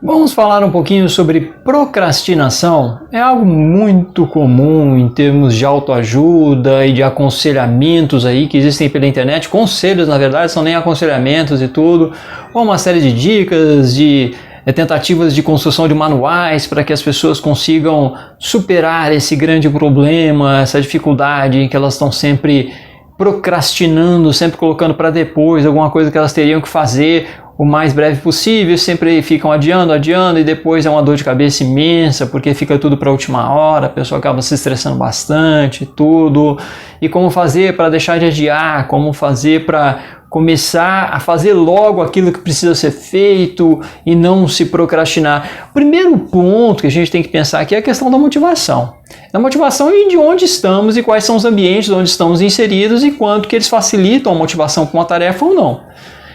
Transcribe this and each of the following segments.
Vamos falar um pouquinho sobre procrastinação. É algo muito comum em termos de autoajuda e de aconselhamentos aí que existem pela internet. Conselhos, na verdade, são nem aconselhamentos e tudo. Ou uma série de dicas, de tentativas de construção de manuais para que as pessoas consigam superar esse grande problema, essa dificuldade em que elas estão sempre procrastinando, sempre colocando para depois alguma coisa que elas teriam que fazer o mais breve possível, sempre ficam adiando e depois é uma dor de cabeça imensa porque fica tudo para a última hora, a pessoa acaba se estressando bastante, tudo. E como fazer para deixar de adiar, como fazer para começar a fazer logo aquilo que precisa ser feito e não se procrastinar. O primeiro ponto que a gente tem que pensar aqui é a questão da motivação. Da motivação e de onde estamos e quais são os ambientes onde estamos inseridos e quanto que eles facilitam a motivação para uma tarefa ou não.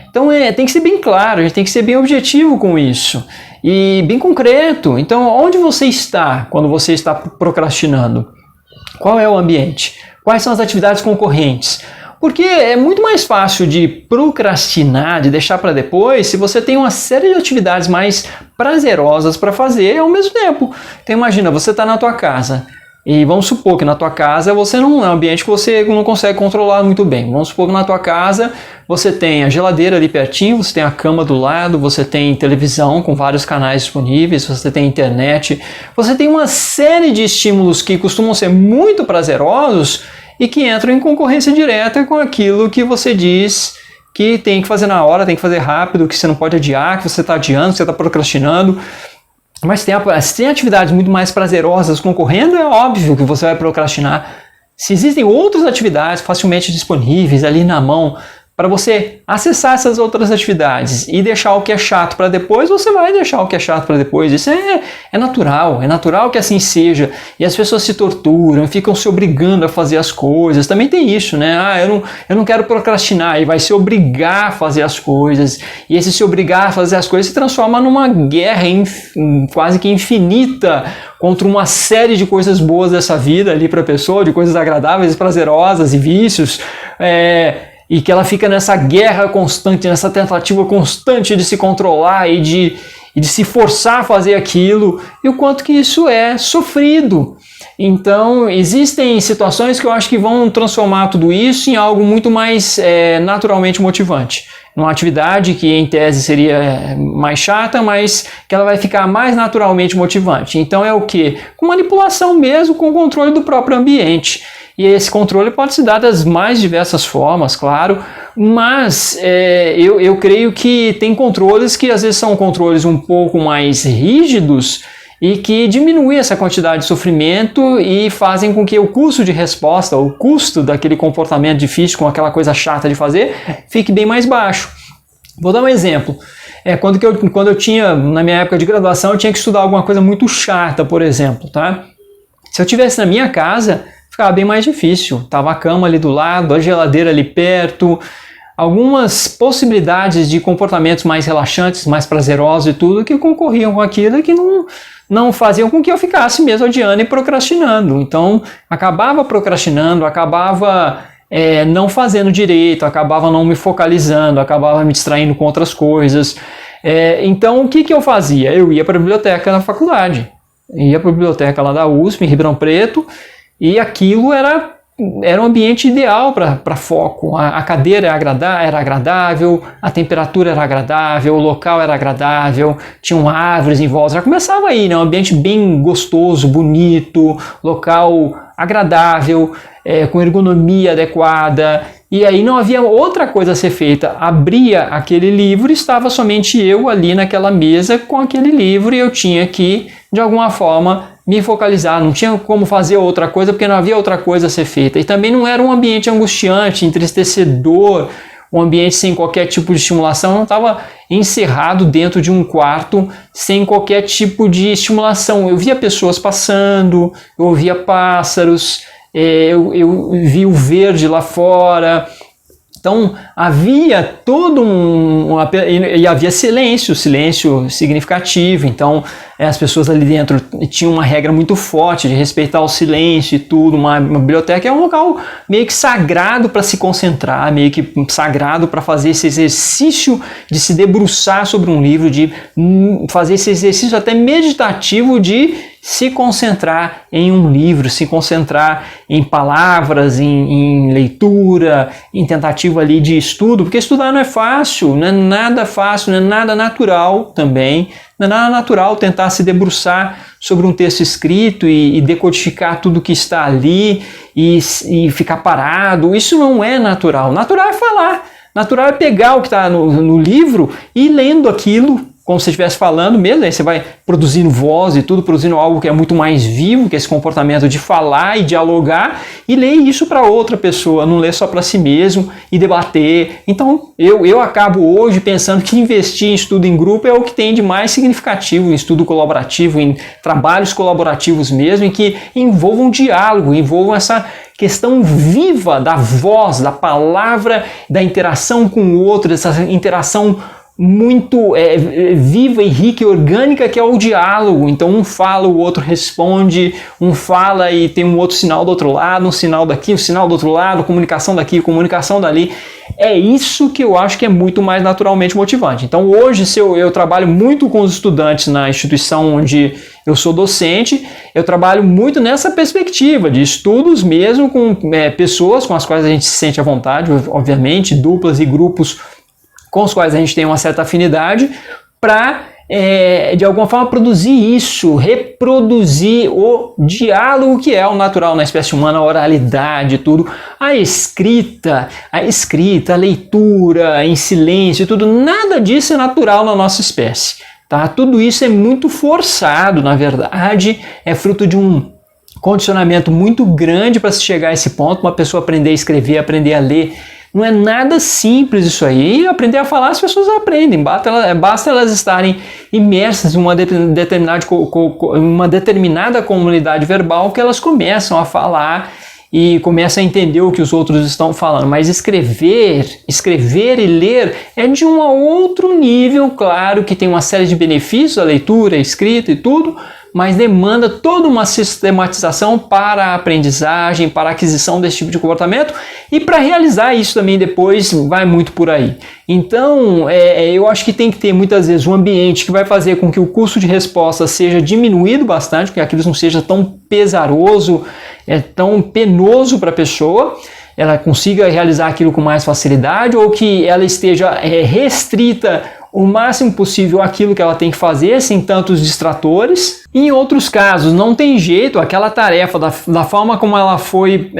Então tem que ser bem claro, a gente tem que ser bem objetivo com isso e bem concreto. Então onde você está quando você está procrastinando? Qual é o ambiente? Quais são as atividades concorrentes? Porque é muito mais fácil de procrastinar, de deixar para depois, se você tem uma série de atividades mais prazerosas para fazer ao mesmo tempo. Então imagina, você está na tua casa. E vamos supor que na tua casa você não é um ambiente que você não consegue controlar muito bem. Vamos supor que na tua casa você tem a geladeira ali pertinho, você tem a cama do lado, você tem televisão com vários canais disponíveis, você tem internet, você tem uma série de estímulos que costumam ser muito prazerosos e que entram em concorrência direta com aquilo que você diz que tem que fazer na hora, tem que fazer rápido, que você não pode adiar, que você está adiando, que você está procrastinando. Mas se tem atividades muito mais prazerosas concorrendo, é óbvio que você vai procrastinar. Se existem outras atividades facilmente disponíveis ali na mão para você acessar essas outras atividades e deixar o que é chato para depois, você vai deixar o que é chato para depois. Isso é natural que assim seja. E as pessoas se torturam, ficam se obrigando a fazer as coisas. Também tem isso, né? Eu não quero procrastinar, e vai se obrigar a fazer as coisas. E esse se obrigar a fazer as coisas se transforma numa guerra quase que infinita contra uma série de coisas boas dessa vida ali para a pessoa, de coisas agradáveis, prazerosas e vícios. E que ela fica nessa guerra constante, nessa tentativa constante de se controlar e de se forçar a fazer aquilo, e o quanto que isso é sofrido. Então, existem situações que eu acho que vão transformar tudo isso em algo muito mais naturalmente motivante. Uma atividade que em tese seria mais chata, mas que ela vai ficar mais naturalmente motivante. Então é o quê? Com manipulação mesmo, com o controle do próprio ambiente. E esse controle pode se dar das mais diversas formas, claro, mas eu creio que tem controles que às vezes são controles um pouco mais rígidos e que diminuem essa quantidade de sofrimento e fazem com que o custo de resposta, o custo daquele comportamento difícil com aquela coisa chata de fazer, fique bem mais baixo. Vou dar um exemplo. Quando eu tinha, na minha época de graduação, eu tinha que estudar alguma coisa muito chata, por exemplo, tá? Se eu estivesse na minha casa, ficava bem mais difícil. Tava a cama ali do lado, a geladeira ali perto, algumas possibilidades de comportamentos mais relaxantes, mais prazerosos e tudo, que concorriam com aquilo e que não faziam com que eu ficasse mesmo adiando e procrastinando. Então, acabava procrastinando, acabava não fazendo direito, acabava não me focalizando, acabava me distraindo com outras coisas. Então, o que eu fazia? Eu ia para a biblioteca na faculdade. Ia para a biblioteca lá da USP, em Ribeirão Preto, e aquilo era um ambiente ideal para foco. A cadeira era agradável, a temperatura era agradável, o local era agradável, tinham árvores em volta. Já começava aí, né? Um ambiente bem gostoso, bonito, local agradável, com ergonomia adequada. E aí não havia outra coisa a ser feita. Abria aquele livro e estava somente eu ali naquela mesa com aquele livro e eu tinha que, de alguma forma, me focalizar. Não tinha como fazer outra coisa porque não havia outra coisa a ser feita. E também não era um ambiente angustiante, entristecedor, um ambiente sem qualquer tipo de estimulação. Eu não estava encerrado dentro de um quarto sem qualquer tipo de estimulação. Eu via pessoas passando, eu ouvia pássaros, eu vi o verde lá fora, Então havia e havia silêncio significativo. Então as pessoas ali dentro tinham uma regra muito forte de respeitar o silêncio e tudo. Uma biblioteca é um local meio que sagrado para se concentrar, meio que sagrado para fazer esse exercício de se debruçar sobre um livro, de fazer esse exercício até meditativo de se concentrar em um livro, se concentrar em palavras, em leitura, em tentativa ali de estudo, porque estudar não é fácil, não é nada fácil, não é nada natural também, não é nada natural tentar se debruçar sobre um texto escrito e decodificar tudo que está ali e ficar parado. Isso não é natural. Natural é falar, natural é pegar o que está no livro e ir lendo aquilo como se você estivesse falando mesmo, aí você vai produzindo voz e tudo, produzindo algo que é muito mais vivo, que é esse comportamento de falar e dialogar, e ler isso para outra pessoa, não ler só para si mesmo e debater. Então eu acabo hoje pensando que investir em estudo em grupo é o que tem de mais significativo em estudo colaborativo, em trabalhos colaborativos mesmo, em que envolvam diálogo, envolvam essa questão viva da voz, da palavra, da interação com o outro, essa interação muito viva e rica e orgânica, que é o diálogo. Então um fala, o outro responde, um fala e tem um outro sinal do outro lado, um sinal daqui, um sinal do outro lado, comunicação daqui, comunicação dali. É isso que eu acho que é muito mais naturalmente motivante. Então hoje, se eu trabalho muito com os estudantes na instituição onde eu sou docente, eu trabalho muito nessa perspectiva de estudos mesmo com pessoas com as quais a gente se sente à vontade, obviamente, duplas e grupos com os quais a gente tem uma certa afinidade, para, de alguma forma, produzir isso, reproduzir o diálogo que é o natural na espécie humana, a oralidade, tudo, a escrita, a leitura em silêncio, tudo, nada disso é natural na nossa espécie. Tá? Tudo isso é muito forçado, na verdade, é fruto de um condicionamento muito grande para se chegar a esse ponto, uma pessoa aprender a escrever, aprender a ler. Não é nada simples isso aí. E aprender a falar, as pessoas aprendem. Basta elas estarem imersas em uma determinada comunidade verbal que elas começam a falar e começam a entender o que os outros estão falando. Mas escrever e ler é de um outro nível, claro que tem uma série de benefícios, a leitura, a escrita e tudo, mas demanda toda uma sistematização para a aprendizagem, para a aquisição desse tipo de comportamento, e para realizar isso também depois vai muito por aí. Então, eu acho que tem que ter muitas vezes um ambiente que vai fazer com que o custo de resposta seja diminuído bastante, que aquilo não seja tão pesaroso, tão penoso para a pessoa, ela consiga realizar aquilo com mais facilidade, ou que ela esteja restrita o máximo possível aquilo que ela tem que fazer, sem tantos distratores. Em outros casos, não tem jeito, aquela tarefa, da forma como ela foi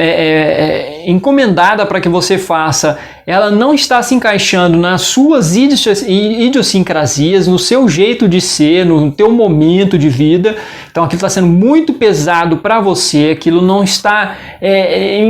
encomendada para que você faça, ela não está se encaixando nas suas idiosincrasias, no seu jeito de ser, no teu momento de vida. Então aquilo está sendo muito pesado para você, aquilo não está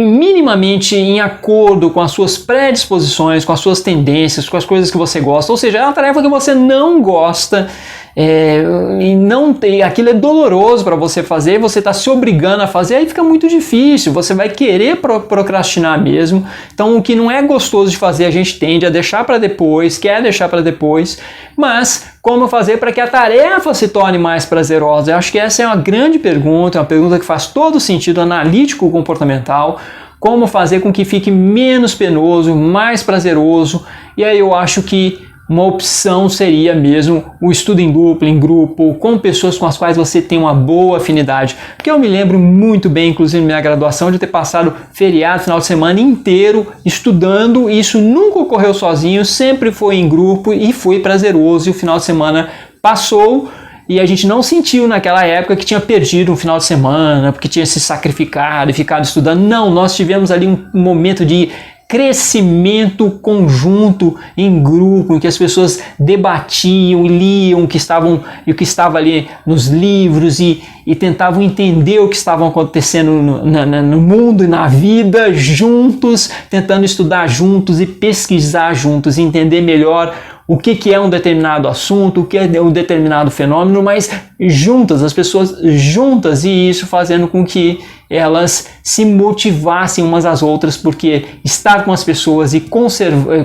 minimamente em acordo com as suas predisposições, com as suas tendências, com as coisas que você gosta. Ou seja, é uma tarefa que você não gosta, e não tem, aquilo é doloroso para você fazer, você está se obrigando a fazer, aí fica muito difícil, você vai querer procrastinar mesmo. Então o que não é gostoso de fazer a gente tende a deixar para depois, quer deixar para depois, mas como fazer para que a tarefa se torne mais prazerosa? Eu acho que essa é uma grande pergunta, é uma pergunta que faz todo sentido analítico comportamental. Como fazer com que fique menos penoso, mais prazeroso, e aí eu acho que uma opção seria mesmo o estudo em dupla, em grupo, com pessoas com as quais você tem uma boa afinidade. Porque eu me lembro muito bem, inclusive na minha graduação, de ter passado feriado, final de semana inteiro estudando, e isso nunca ocorreu sozinho, sempre foi em grupo e foi prazeroso, e o final de semana passou e a gente não sentiu naquela época que tinha perdido um final de semana, porque tinha se sacrificado e ficado estudando. Não, nós tivemos ali um momento de crescimento conjunto em grupo, em que as pessoas debatiam, liam o que estava ali nos livros e tentavam entender o que estava acontecendo no mundo e na vida juntos, tentando estudar juntos e pesquisar juntos, entender melhor o que é um determinado assunto, o que é um determinado fenômeno, mas juntas, as pessoas juntas, e isso fazendo com que elas se motivassem umas às outras, porque estar com as pessoas e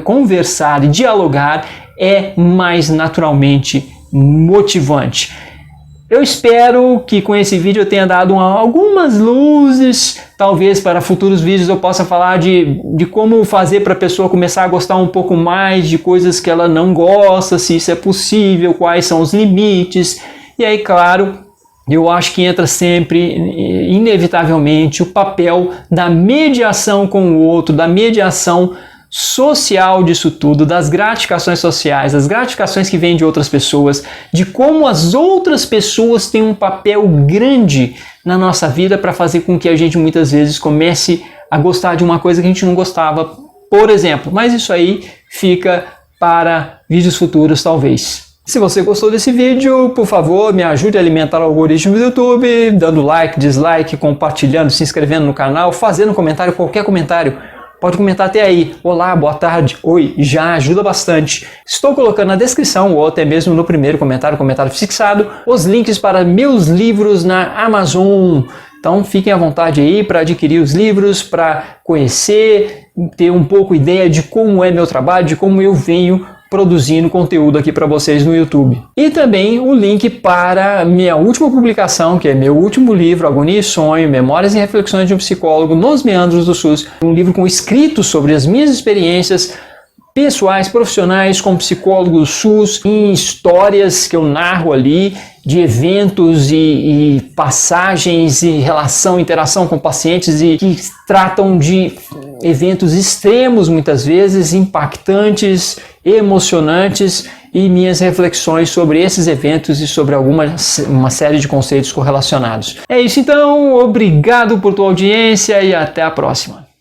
conversar e dialogar é mais naturalmente motivante. Eu espero que com esse vídeo eu tenha dado algumas luzes, talvez para futuros vídeos eu possa falar de como fazer para a pessoa começar a gostar um pouco mais de coisas que ela não gosta, se isso é possível, quais são os limites. E aí, claro, eu acho que entra sempre, inevitavelmente, o papel da mediação com o outro, da mediação social disso tudo, das gratificações sociais, das gratificações que vêm de outras pessoas, de como as outras pessoas têm um papel grande na nossa vida para fazer com que a gente muitas vezes comece a gostar de uma coisa que a gente não gostava, por exemplo. Mas isso aí fica para vídeos futuros, talvez. Se você gostou desse vídeo, por favor, me ajude a alimentar o algoritmo do YouTube, dando like, dislike, compartilhando, se inscrevendo no canal, fazendo comentário, qualquer comentário. Pode comentar até aí, olá, boa tarde, oi, já ajuda bastante. Estou colocando na descrição, ou até mesmo no primeiro comentário fixado, os links para meus livros na Amazon. Então fiquem à vontade aí para adquirir os livros, para conhecer, ter um pouco ideia de como é meu trabalho, de como eu venho produzindo conteúdo aqui para vocês no YouTube. E também o link para minha última publicação, que é meu último livro, Agonia e Sonho, Memórias e Reflexões de um Psicólogo nos Meandros do SUS. Um livro com escritos sobre as minhas experiências pessoais, profissionais, como psicólogo do SUS, em histórias que eu narro ali, de eventos e passagens e relação, interação com pacientes e que tratam de eventos extremos, muitas vezes, impactantes, emocionantes, e minhas reflexões sobre esses eventos e sobre uma série de conceitos correlacionados. É isso então, obrigado por tua audiência e até a próxima.